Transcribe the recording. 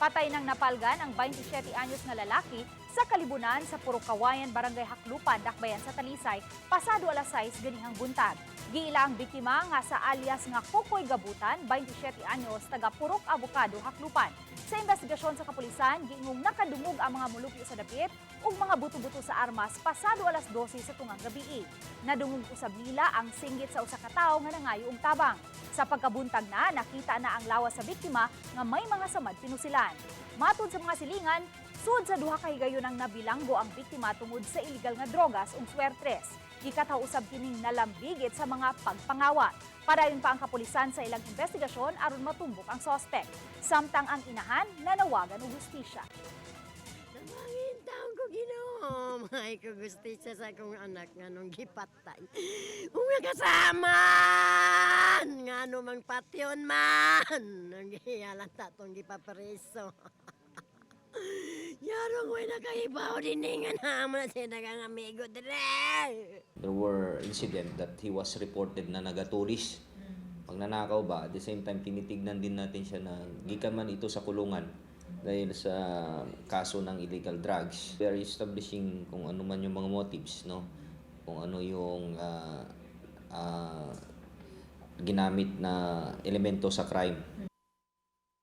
Patay ng napalgan ang 27 anyos na lalaki sa Kalibunan sa Purok Kawayan, Barangay Haklupan, Dakbayan sa Talisay, pasado alas 6 ganihang buntag. Giila ang biktima nga sa alias nga Kokoy Gabutan, 27 anyos, taga Purok Abocado, Haklupan. Sa investigasyon sa kapulisan, giingong nakadungog ang mga mulupyo sa dapit ug mga buto-buto sa armas pasado alas 12 sa tungang gabi. Nadungog usab nila ang singgit sa usa ka tawo nga nangayo og tabang. Sa pagkabuntag na, nakita na ang lawas sa biktima nga may mga samad pinusilan. Matod sa mga silingan, sud sa duha ka higayon ang nabilanggo ang biktima tungod sa illegal nga drogas ug swertres. Gikataw usab kining nalambigit sa mga pagpangawat. Padayon pa ang kapulisan sa ilang investigasyon aron matumbok ang sospek. Samtang ang inahan nanawagan og hustisya. Namangin taon ko Ginoo, may kagustisya sa akong anak nga nung gipatay. Kung nakasaman, nga nung mang patyon man, nang gihalan tatong gipapreso. Yarong way nakaibaw din nga naman siya nagang amigo dire. There were incident that he was reported na nagatulis. Pag nanakaw ba, at the same time tinitignan din natin siya na gikan man ito sa kulungan dahil sa kaso ng illegal drugs. We are establishing kung ano man yung mga motives, no? Kung ano yung ginamit na elemento sa crime.